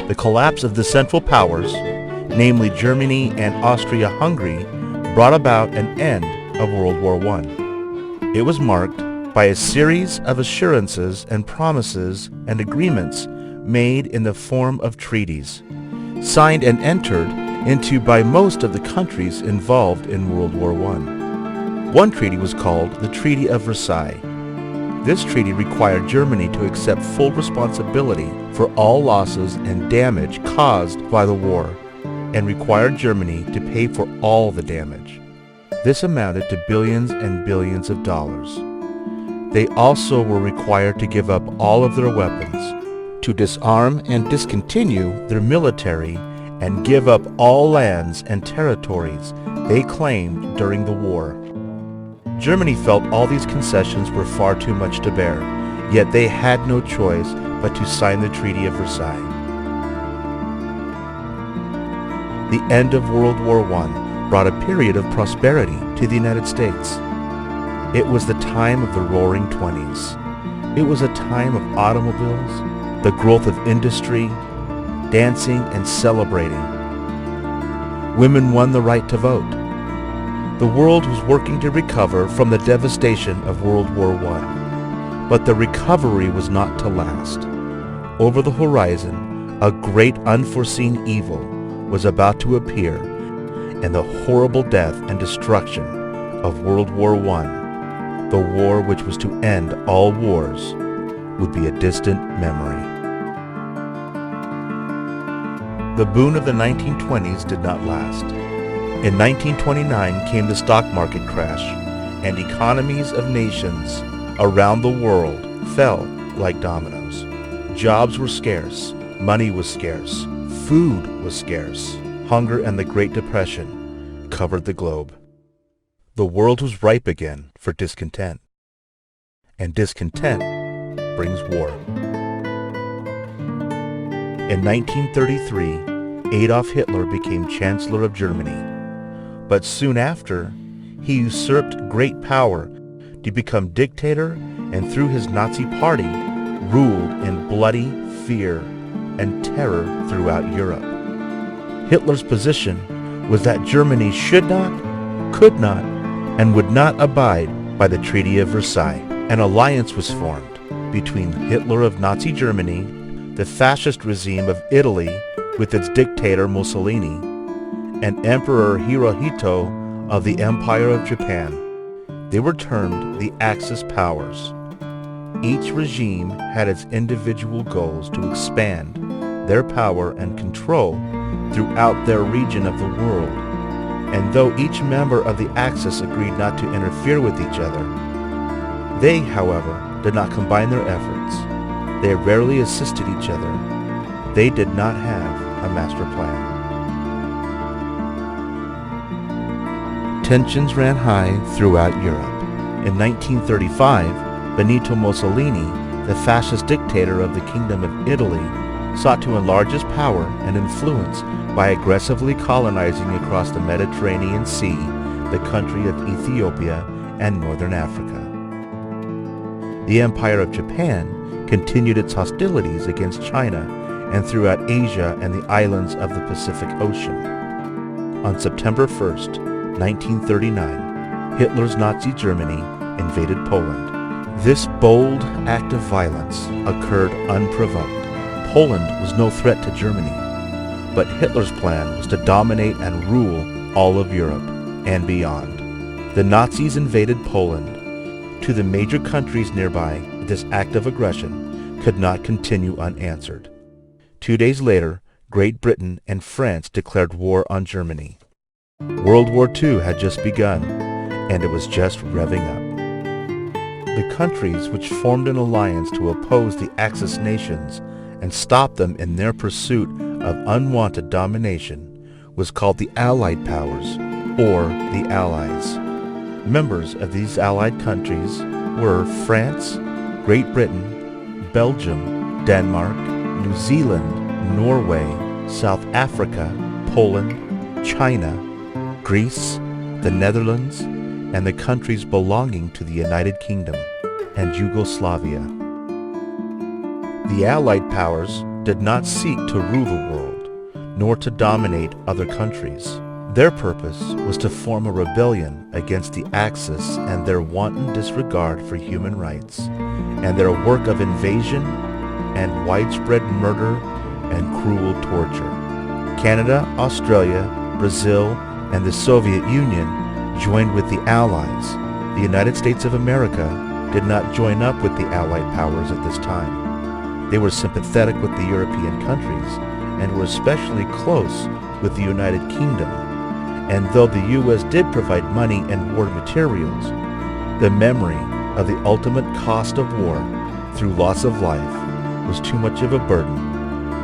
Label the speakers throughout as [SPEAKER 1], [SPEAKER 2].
[SPEAKER 1] The collapse of the Central Powers, namely Germany and Austria-Hungary, brought about an end of World War I. It was marked by a series of assurances and promises and agreements made in the form of treaties, signed and entered into by most of the countries involved in World War I. One treaty was called the Treaty of Versailles. This treaty required Germany to accept full responsibility for all losses and damage caused by the war, and required Germany to pay for all the damage. This amounted to billions and billions of dollars. They also were required to give up all of their weapons, to disarm and discontinue their military, and give up all lands and territories they claimed during the war. Germany felt all these concessions were far too much to bear, yet they had no choice but to sign the Treaty of Versailles. The end of World War I brought a period of prosperity to the United States. It was the time of the Roaring Twenties. It was a time of automobiles, the growth of industry, dancing and celebrating. Women won the right to vote. The world was working to recover from the devastation of World War I, but the recovery was not to last. Over the horizon, a great unforeseen evil was about to appear, and the horrible death and destruction of World War I, the war which was to end all wars, would be a distant memory. The boom of the 1920s did not last. In 1929 came the stock market crash, and economies of nations around the world fell like dominoes. Jobs were scarce, money was scarce, food was scarce. Hunger and the Great Depression covered the globe. The world was ripe again for discontent, and discontent brings war. In 1933, Adolf Hitler became Chancellor of Germany. But soon after, he usurped great power to become dictator, and through his Nazi party, ruled in bloody fear and terror throughout Europe. Hitler's position was that Germany should not, could not, and would not abide by the Treaty of Versailles. An alliance was formed between Hitler of Nazi Germany, the fascist regime of Italy with its dictator Mussolini, and Emperor Hirohito of the Empire of Japan. They were termed the Axis powers. Each regime had its individual goals to expand their power and control throughout their region of the world, and though each member of the Axis agreed not to interfere with each other, they, however, did not combine their efforts. They rarely assisted each other. They did not have a master plan. Tensions ran high throughout Europe. In 1935, Benito Mussolini, the fascist dictator of the Kingdom of Italy, sought to enlarge his power and influence by aggressively colonizing across the Mediterranean Sea the country of Ethiopia and northern Africa. The Empire of Japan continued its hostilities against China and throughout Asia and the islands of the Pacific Ocean. On September 1st, 1939, Hitler's Nazi Germany invaded Poland. This bold act of violence occurred unprovoked. Poland was no threat to Germany, but Hitler's plan was to dominate and rule all of Europe and beyond. The Nazis invaded Poland. To the major countries nearby, this act of aggression could not continue unanswered. 2 days later, Great Britain and France declared war on Germany. World War II had just begun, and it was just revving up. The countries which formed an alliance to oppose the Axis nations and stop them in their pursuit of unwanted domination was called the Allied Powers, or the Allies. Members of these Allied countries were France, Great Britain, Belgium, Denmark, New Zealand, Norway, South Africa, Poland, China, Greece, the Netherlands, and the countries belonging to the United Kingdom and Yugoslavia. The Allied powers did not seek to rule the world, nor to dominate other countries. Their purpose was to form a rebellion against the Axis and their wanton disregard for human rights, and their work of invasion and widespread murder and cruel torture. Canada, Australia, Brazil, and the Soviet Union joined with the Allies. The United States of America did not join up with the Allied powers at this time. They were sympathetic with the European countries and were especially close with the United Kingdom. And though the U.S. did provide money and war materials, the memory of the ultimate cost of war through loss of life was too much of a burden,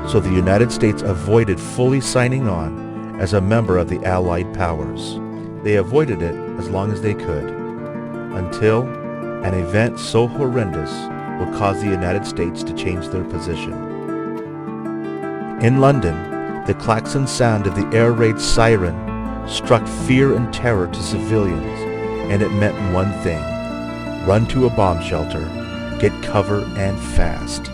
[SPEAKER 1] so the United States avoided fully signing on as a member of the Allied powers. They avoided it as long as they could, until an event so horrendous would cause the United States to change their position. In London, the klaxon sound of the air raid siren struck fear and terror to civilians, and it meant one thing: run to a bomb shelter, get cover, and fast.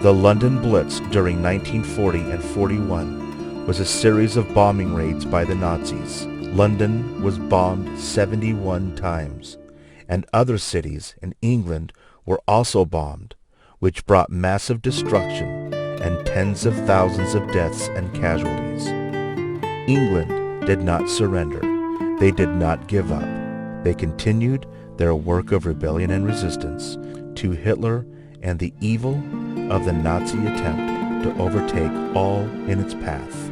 [SPEAKER 1] The London Blitz during 1940 and 41 was a series of bombing raids by the Nazis. London was bombed 71 times, and other cities in England were also bombed, which brought massive destruction and tens of thousands of deaths and casualties. England did not surrender. They did not give up. They continued their work of rebellion and resistance to Hitler and the evil of the Nazi attempt to overtake all in its path.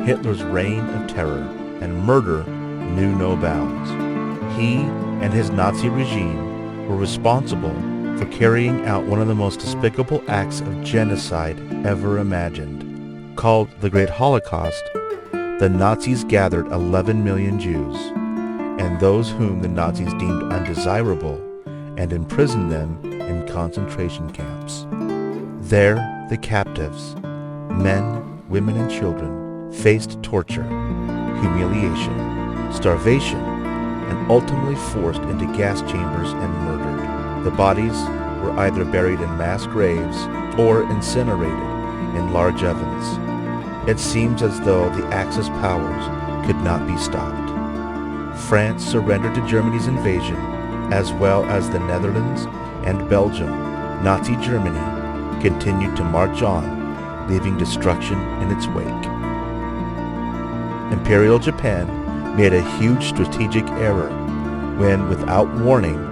[SPEAKER 1] Hitler's reign of terror and murder knew no bounds. He and his Nazi regime were responsible for carrying out one of the most despicable acts of genocide ever imagined. Called the Great Holocaust, the Nazis gathered 11 million Jews, and those whom the Nazis deemed undesirable, and imprisoned them in concentration camps. There, the captives, men, women, and children, faced torture, humiliation, starvation, and ultimately forced into gas chambers and murdered. The bodies were either buried in mass graves or incinerated in large ovens. It seems as though the Axis powers could not be stopped. France surrendered to Germany's invasion, as well as the Netherlands and Belgium. Nazi Germany continued to march on, leaving destruction in its wake. Imperial Japan made a huge strategic error when, without warning,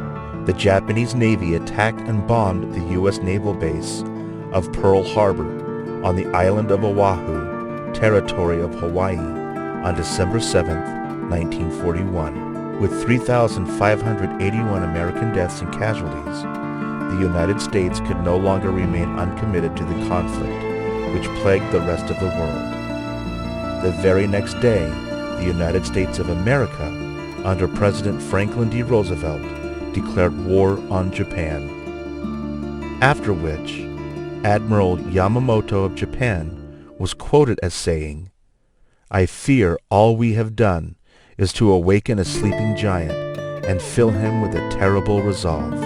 [SPEAKER 1] the Japanese Navy attacked and bombed the U.S. naval base of Pearl Harbor on the island of Oahu, territory of Hawaii, on December 7, 1941. With 3,581 American deaths and casualties, the United States could no longer remain uncommitted to the conflict, which plagued the rest of the world. The very next day, the United States of America, under President Franklin D. Roosevelt, declared war on Japan. After which, Admiral Yamamoto of Japan was quoted as saying, "I fear all we have done is to awaken a sleeping giant and fill him with a terrible resolve."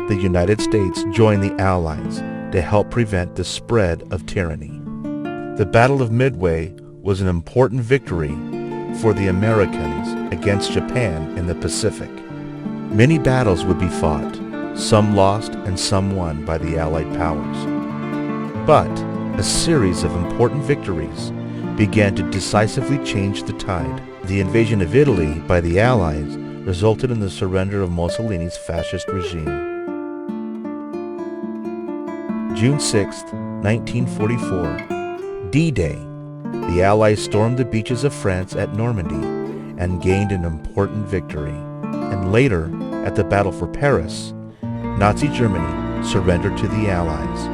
[SPEAKER 1] The United States joined the Allies to help prevent the spread of tyranny. The Battle of Midway was an important victory for the Americans against Japan in the Pacific. Many battles would be fought, some lost and some won by the Allied powers. But a series of important victories began to decisively change the tide. The invasion of Italy by the Allies resulted in the surrender of Mussolini's fascist regime. June 6, 1944, D-Day. The Allies stormed the beaches of France at Normandy and gained an important victory. And later, at the Battle for Paris, Nazi Germany surrendered to the Allies,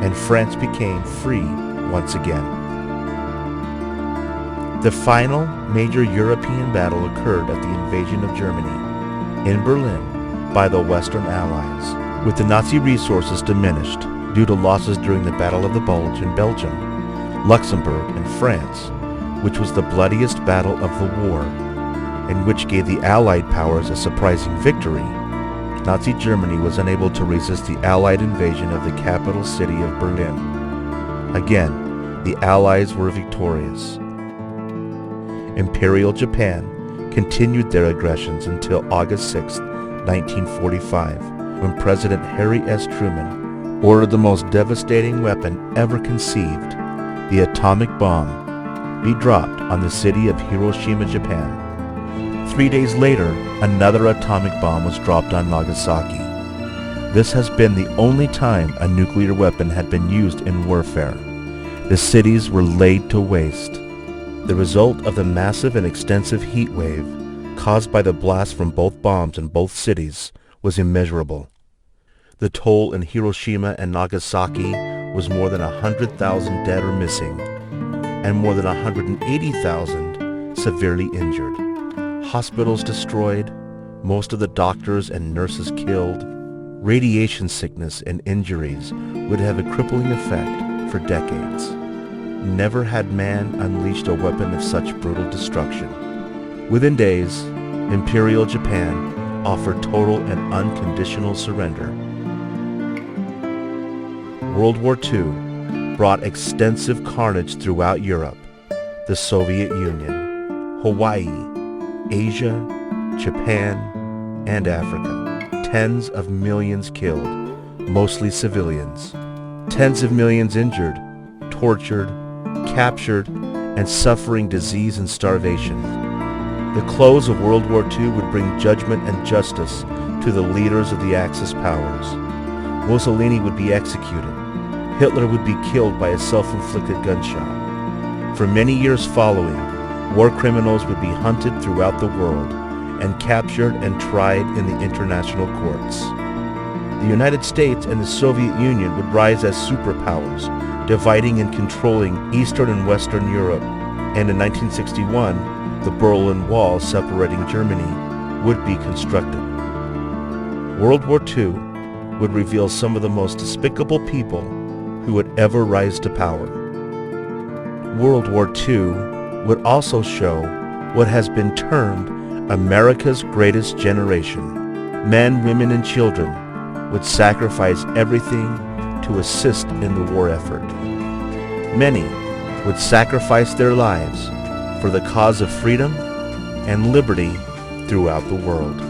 [SPEAKER 1] and France became free once again. The final major European battle occurred at the invasion of Germany in Berlin by the Western Allies, with the Nazi resources diminished due to losses during the Battle of the Bulge in Belgium, Luxembourg, and France, which was the bloodiest battle of the war, and which gave the Allied powers a surprising victory. Nazi Germany was unable to resist the Allied invasion of the capital city of Berlin. Again, the Allies were victorious. Imperial Japan continued their aggressions until August 6, 1945, when President Harry S. Truman ordered the most devastating weapon ever conceived, the atomic bomb, be dropped on the city of Hiroshima, Japan. 3 days later, another atomic bomb was dropped on Nagasaki. This has been the only time a nuclear weapon had been used in warfare. The cities were laid to waste. The result of the massive and extensive heat wave caused by the blast from both bombs in both cities was immeasurable. The toll in Hiroshima and Nagasaki was more than 100,000 dead or missing, and more than 180,000 severely injured. Hospitals destroyed, most of the doctors and nurses killed. Radiation sickness and injuries would have a crippling effect for decades. Never had man unleashed a weapon of such brutal destruction. Within days, Imperial Japan offered total and unconditional surrender. World War II brought extensive carnage throughout Europe, the Soviet Union, Hawaii, Asia, Japan, and Africa. Tens of millions killed, mostly civilians. Tens of millions injured, tortured, captured, and suffering disease and starvation. The close of World War II would bring judgment and justice to the leaders of the Axis powers. Mussolini would be executed. Hitler would be killed by a self-inflicted gunshot. For many years following, war criminals would be hunted throughout the world and captured and tried in the international courts. The United States and the Soviet Union would rise as superpowers, dividing and controlling Eastern and Western Europe, and in 1961, the Berlin Wall separating Germany would be constructed. World War II would reveal some of the most despicable people who would ever rise to power. World War II would also show what has been termed America's greatest generation. Men, women, and children would sacrifice everything to assist in the war effort. Many would sacrifice their lives for the cause of freedom and liberty throughout the world.